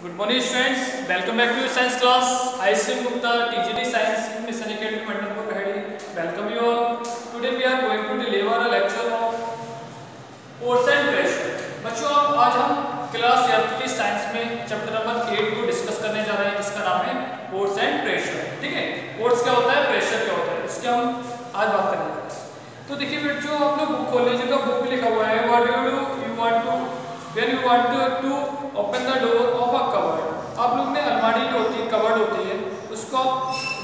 Good morning students, welcome back to your science class. I Sri Gupta, TGT Science in Mission Academy, Mandalpur, Kahari. Welcome you all. Today we are going to deliver a lecture on force and pressure. बच्चों आज हम class 11th की science में chapter number 8 को discuss करने जा रहे हैं जिसका नाम है फोर्स एंड प्रेशर। ठीक है, फोर्स क्या होता है, प्रेशर क्या होता है, इसके हम आज बात करने जा रहे हैं। तो देखिए बच्चों, आप लोग बुक खोल लीजिएगा, बुक में लिखा हुआ है what do you want to when you want to open the door of a cupboard. आप लोग ने अलमारी जो होती है, कबर्ड होती है, उसको आप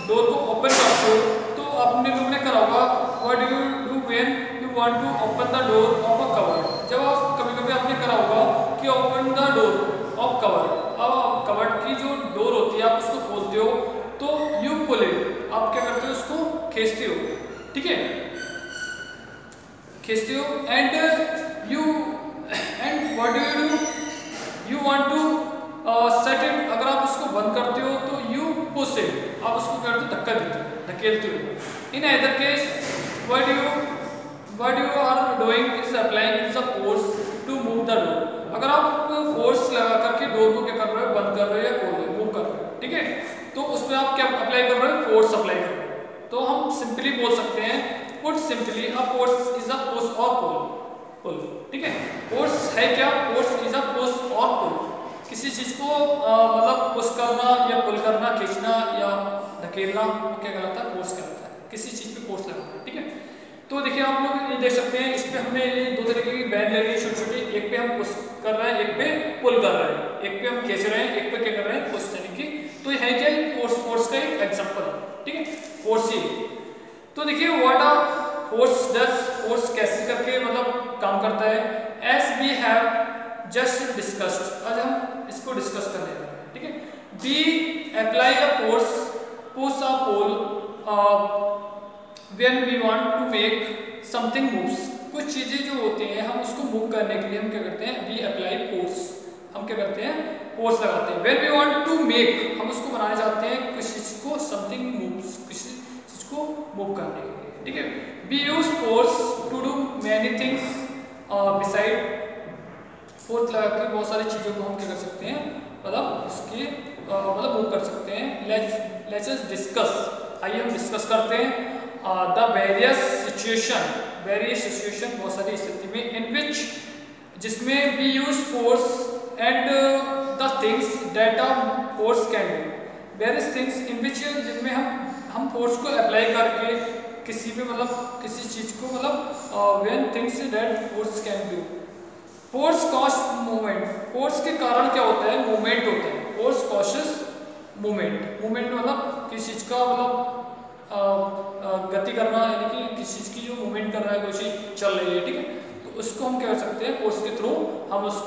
डोर को ओपन करते हो तो आपने लोग ने करा होगा what do you do when you want to open the door of a cupboard. जब आप कभी-कभी आपने करा होगा कि open the door of cupboard, अब कबर्ड की जो डोर होती है आप उसको खोलते हो तो यू पुल इट, आप क्या करते हो, उसको खींचते हो। ठीक है, खींचते हो and what do you do, you want to set it. अगर आप उसको बंद करते हो तो यू पुश इट, आप उसको क्या करते हो, धक्का देते हो, धकेलते हो। In other case what you are doing is applying the force to move the door। अगर आप फोर्स लगा करके डोर को क्या कर रहे हो, बंद कर रहे हो या खोल रहे हो, मूव कर रहे हो। ठीक है, तो उसमें आप क्या अप्लाई कर रहे हो, फोर्स अप्लाई कर रहे हो। तो हम सिंपली बोल सकते हैं, put simply a force is a push और पुल। ठीक है, फोर्स है क्या, फोर्स इज अ पुश और पुल। किसी चीज को मतलब पुश करना या पुल करना, खींचना या धकेलना क्या कहलाता है, फोर्स कहलाता है। किसी चीज पे फोर्स लगाना। ठीक है, तो देखिए आप लोग ये देख सकते हैं, इसमें हमने ये दो तरीके की बैंड ले ली है छोटी छोटी, एक पे हम पुश कर रहे हैं, एक पे पुल कर रहे हैं, एक पे हम खींच रहे हैं, एक पे क्या कर रहे हैं, पुश यानी कि। तो ये है क्या, फोर्स का एक एग्जांपल है। ठीक है, फोर्स ही। तो देखिए what are force does, force कैसे करके मतलब काम करता है। As we have just discussed, आज हम इसको डिस्कस करने जा रहे हैं। ठीक है, we apply a force, push a pull when we want to make something moves। कुछ चीजें जो होती हैं हम उसको मूव करने के लिए हम क्या करते हैं, we apply force, हम क्या करते हैं, फोर्स लगाते हैं। when we want to make, हम उसको बनाना चाहते हैं किसी चीज को, something moves, किसी चीज को मूव करने के लिए। ठीक है, we use force to do many things beside। Force लगा के बहुत सारी चीजों को हम क्या कर सकते हैं, मतलब उसके मतलब मूव कर सकते हैं। let's just discuss, आइए हम डिस्कस करते हैं द वेरियस सिचुएशन, बहुत सारी स्थिति में, इन विच, जिसमें we use force and the things that a force can do. Various things in which, जिनमें हम फोर्स को अप्लाई करके किसी पे मतलब किसी चीज को मतलब when things that force can do. Force cause movement, force के कारण क्या होता है, मूवमेंट होता है। फोर्स कॉजेस मूवमेंट, मूवमेंट मतलब किसी चीज का मतलब गति करना, यानी कि किसी चीज की जो मूवमेंट कर रहा है, कोई चीज चल रही है। ठीक है, तो उसको हम क्या कर सकते हैं, फोर्स के थ्रू हम उस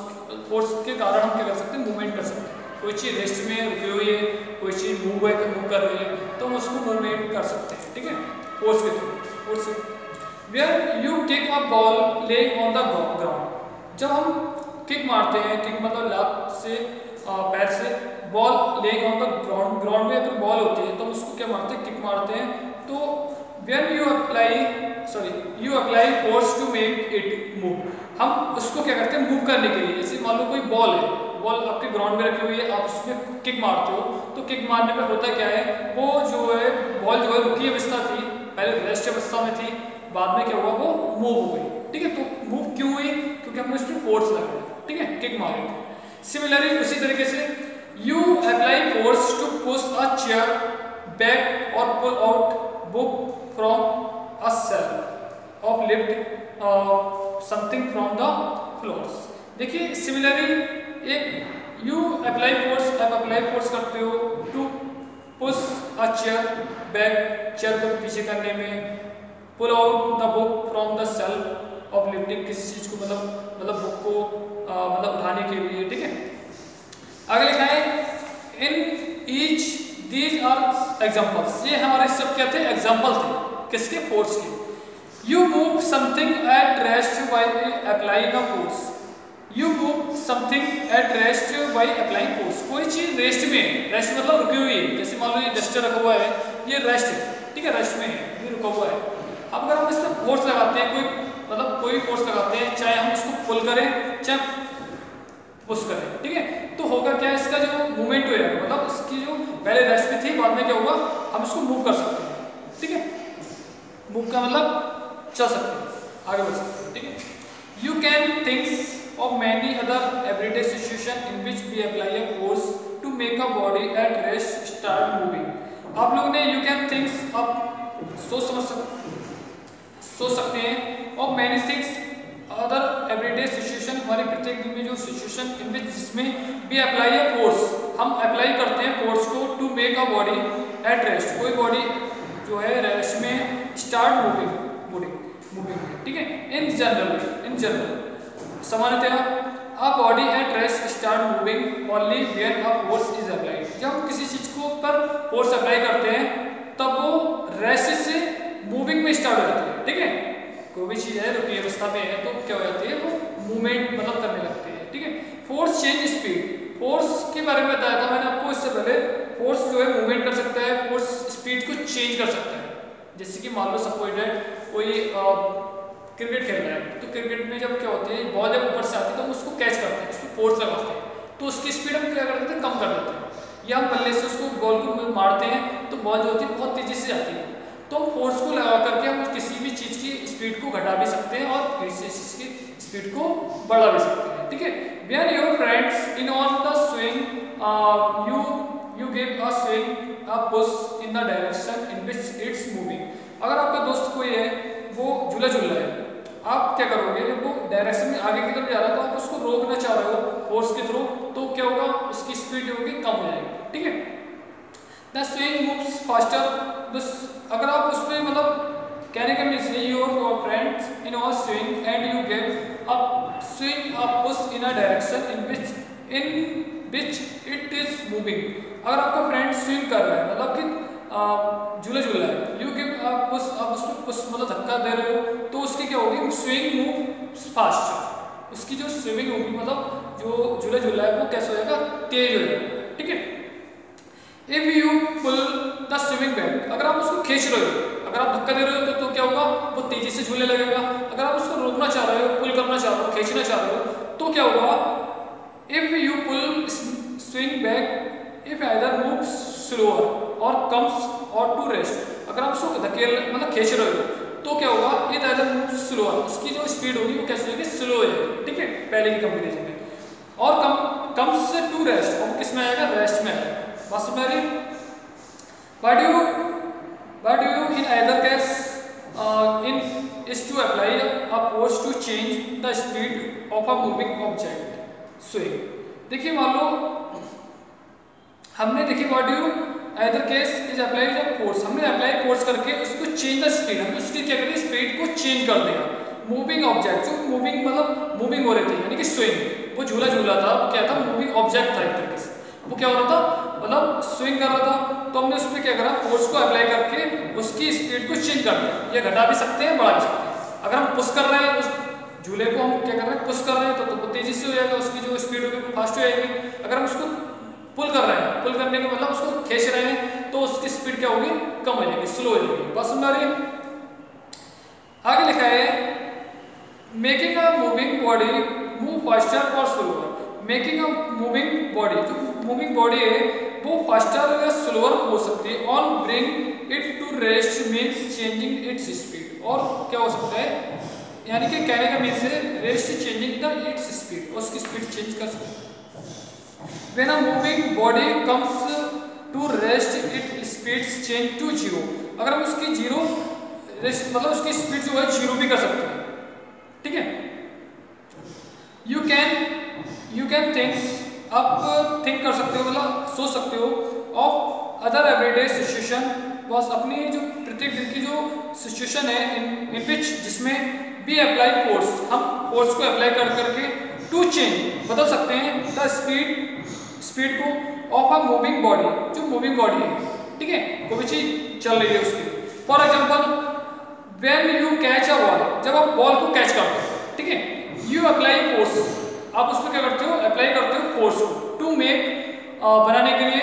फोर्स के कारण हम क्या कर सकते हैं, मूवमेंट कर सकते हैं। कोई चीज रेस्ट में रुकी हुई है, कोई चीज मूव कर रही है, तो हम उसको मूवमेंट कर सकते हैं। ठीक है, फोर्स के through. Force where you kick a ball lying on the ground, जब हम किक मारते हैं, किक मतलब लात से पैर से, ball lying on the ground, ground में अगर बॉल होती है तो हम उसको क्या मारते हैं, किक मारते हैं। तो when you apply force to make it move, हम उसको क्या करते हैं, मूव करने के लिए। जैसे मान लो कोई बॉल है, बॉल आपके ग्राउंड में रखी हुई है, आप उसमें किक मारते हो, तो किक मारने पर होता क्या है, वो जो है बॉल जो है रुकी अवस्था थी, पहले रेस्ट अवस्था में थी, बाद में क्या हुआ, वो मूव हो गई। ठीक है, तो मूव क्यों हुई, क्योंकि हमने उसमें फोर्स लगाया। ठीक है, किक मारे। सिमिलरली उसी तरीके से you apply force to push a chair back or pull out book from a shelf or lift something from the floors। देखिए सिमिलरली एक you apply force, आप apply force करते हो to push a chair back, chair को पीछे करने में, pull out the book from the shelf of lifting, किसी चीज को मतलब बुक को मतलब उठाने के लिए। ठीक है, आगे लिखा है in each these are examples, ये हमारे सब क्या थे, एग्जांपल थे, किसके, फोर्स के। You move something at rest by applying a force, you move something at rest by applying force. कोई चीज रेस्ट में है, रेस्ट मतलब रुकी हुई है, जैसे मान लो ये डस्टर रखा हुआ है, ये रेस्ट है। ठीक है, रेस्ट में है, ये रुका हुआ है। अब अगर हम इस पर फोर्स लगाते हैं, कोई फोर्स लगाते हैं, चाहे हम उसको पुल करें चाहे पुश करें। ठीक है, तो होगा क्या, इसका जो मूवमेंट हो जाएगा, मतलब इसकी जो पहले रेस्ट में थी बाद में क्या होगा, हम इसको मूव कर सकते हैं। ठीक है, मूव का मतलब चल सकते हैं, आगे बढ़ सकते हैं। ठीक है, you can thinks of many other everyday situation in which we apply a force to make a body at rest start moving. आप लोगों ने यू कैन थिंक्स आप सोच सकते हैं और many things other everyday situation, हमारी प्रत्येक दिन में जो सिचुएशन इन विच जिसमें भी अप्लाई अ फोर्स, हम अप्लाई करते हैं फोर्स को to make a body at rest, कोई बॉडी जो है रेस्ट में स्टार्ट मूविंग। ठीक है, इन जनरल सामान्यतः अ body at rest start moving only when a force is applied. जब हम किसी चीज को पर फोर्स अप्लाई करते हैं तब वो रेस्ट से मूविंग में स्टार्ट हो जाती है। ठीक है, कोई भी चीज है रुकी अवस्था में है तो क्या हो जाती है, वो मूवमेंट मतलब करने लगती है। ठीक है, फोर्स चेंज स्पीड, फोर्स के बारे में बताया था मैंने आपको इससे पहले। फोर्स जो है मूवमेंट कर सकता है, फोर्स स्पीड को चेंज कर सकता है। जैसे कि मान लो सपोज है कोई क्रिकेट खेल रहा है, तो क्रिकेट में जब क्या होती है, बॉल जब ऊपर से आती है तो हम उसको कैच करते हैं, उसको फोर्स लगाते हैं, तो उसकी स्पीड हम क्या कर देते हैं, कम कर देते हैं, या हम बल्ले से उसको बॉल को मारते हैं तो बॉल जो होती है बहुत तेजी से जाती है, तो हम फोर्स को लगा करके हम किसी भी चीज की स्पीड को घटा भी सकते हैं और किसी चीज की स्पीड को बढ़ा भी सकते हैं। ठीक है, when your friends in on the swing you give a swing a push in the direction in which it's moving. अगर आपका दोस्त कोई है वो झूला झूल रहा है, आप क्या करोगे, जब वो डायरेक्शन में आगे की तरफ जा रहा है तो आप उसको रोकना चाह रहे हो फोर्स के थ्रू, तो क्या होगा, उसकी स्पीड जो होगी कम हो जाएगी। ठीक है, द स्विंग मूव्स फास्टर। अगर आप उस पर मतलब कहने का मीन्स है your friends in all swing and you give a swing a push in a direction in which it is moving. अगर आपका फ्रेंड स्विंग कर रहा है मतलब कि झूला झूल रहा है, यू गिव अ पुश, आप उसमें पुश मतलब धक्का दे रहे हो तो उसकी क्या होगी, स्विंग मूव फास्ट, उसकी जो स्विमिंग होगी मतलब जो झूला झूल रहा है वो कैसे हो जाएगा, तेज हो जाएगा। ठीक है, if you pull the swimming back, अगर आप उसको खींच रहे हो, अगर आप धक्का दे रहे हो तो क्या होगा, वो तेजी से झूलने लगेगा। अगर आप उसको रोकना चाह रहे हो, पुल करना चाह रहे हो, खींचना चाह रहे हो तो क्या होगा, if you pull swing back if either move slower or comes or to rest. अगर आप उसको धकेल मतलब खींच रहे हो तो क्या होगा, इट आइदर मूव स्लोअर, उसकी जो स्पीड होगी वो कैसे होगी, स्लो हो जाएगी। ठीक है, पहले की कंपैरिजन में, और कम्स से टू रेस्ट, और किस में आएगा, रेस्ट में आएगा। बात समझ आ रही? What do you in either case is to apply a force to change the speed of a moving object. Swing. देखिए मान लो हमने देखिए what do you either case is apply a force, हमने अप्लाई फोर्स करके उसको change the speed, हमने उसकी क्या करी, स्पीड को चेंज कर दिया। मूविंग ऑब्जेक्ट, जो मूविंग मतलब मूविंग हो रही थी यानी कि स्विंग, वो झूला झूला था, वो क्या था, मूविंग ऑब्जेक्ट था एक तरीके से, वो क्या हो रहा था मतलब स्विंग कर रहा था, तो हमने उसमें क्या करा, फोर्स को अप्लाई करके उसकी स्पीड को चेंज कर दिया। ये घटा भी सकते हैं, बढ़ा भी सकते हैं। अगर हम पुश कर रहे हैं उस झूले को, हम क्या कर रहे हैं, पुश कर रहे हैं तो तेजी से हो जाएगा, उसकी जो स्पीड होगी फास्ट हो जाएगी। अगर हम उसको पुल कर रहे हैं, पुल करने के मतलब उसको खींच रहे हैं तो उसकी स्पीड क्या होगी, कम हो जाएगी, स्लो हो जाएगी। बस समझ आ रही है? आगे लिखा है making a moving body move faster और slower. Making a moving body, जो मूविंग बॉडी है वो फास्टर या स्लोअर हो सकती है। On bring it to rest means changing its speed, और क्या हो सकता है, यानी कि कहने का मीन्स है rest changing the its speed, उसकी स्पीड चेंज कर सकते हैं। When a moving body comes to rest it speed change to zero. अगर हम उसकी जीरो रेस्ट मतलब उसकी स्पीड जो है जीरो भी कर सकते हैं। ठीक है, यू कैन थिंक्स, आप थिंक कर सकते हो मतलब सोच सकते हो, ऑफ अदर एवरीडे सिचुएशन, बस अपनी जो प्रत्येक दिन की जो सिचुएशन है इन विच जिसमें भी अप्लाई फोर्स, हम फोर्स को अप्लाई कर करके टू चेंज बदल सकते हैं द स्पीड को ऑफ अ मूविंग बॉडी, जो मूविंग बॉडी है। ठीक है, कोई भी चीज चल रही है उसकी। For example when you catch a ball, जब आप बॉल को कैच करते हो, ठीक है, यू अप्लाई फोर्स, आप उसमें क्या करते हो, अप्लाई करते हो फोर्स को टू मेक बनाने के लिए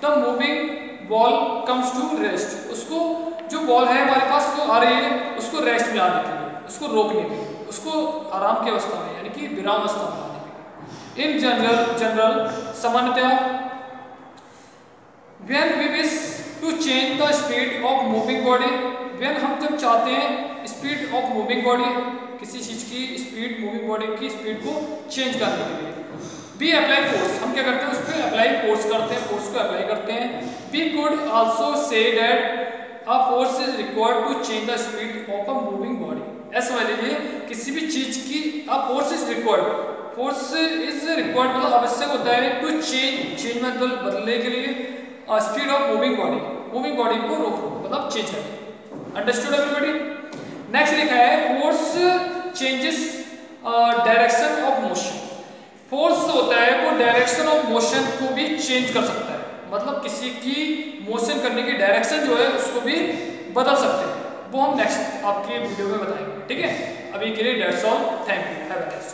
the moving ball comes to rest, उसको जो बॉल है हमारे पास जो आ रही है उसको रेस्ट में लाने के लिए, उसको रोकने के लिए, उसको आराम की अवस्था में यानी कि विराम अवस्था में लाने के लिए। इन जनरल सामान्यतः when we wish to change the speed of moving body, when हम जब चाहते हैं स्पीड ऑफ मूविंग बॉडी, किसी चीज की स्पीड, मूविंग बॉडी की स्पीड को चेंज करने के लिए, वी अप्लाई फोर्स, हम क्या करते हैं उस पर अप्लाई फोर्स करते हैं, फोर्स को अप्लाई करते हैं। We could also say that a force is required to change the speed of a moving body. ऐसा मान लीजिए किसी भी चीज की a force is required, force is required मतलब आवश्यक होता है टू चेंज मतलब बदलने के लिए speed of moving body, moving body को रोक मतलब चेंज करना। Understood everybody? नेक्स्ट लिखा है force changes direction of motion. Force होता है वो डायरेक्शन ऑफ मोशन को भी चेंज कर सकता है, मतलब किसी की मोशन करने की डायरेक्शन जो है उसको भी बदल सकते हैं, वो हम नेक्स्ट आपके वीडियो में बताएंगे। ठीक है, अभी के लिए that's all, thank you, have a nice day.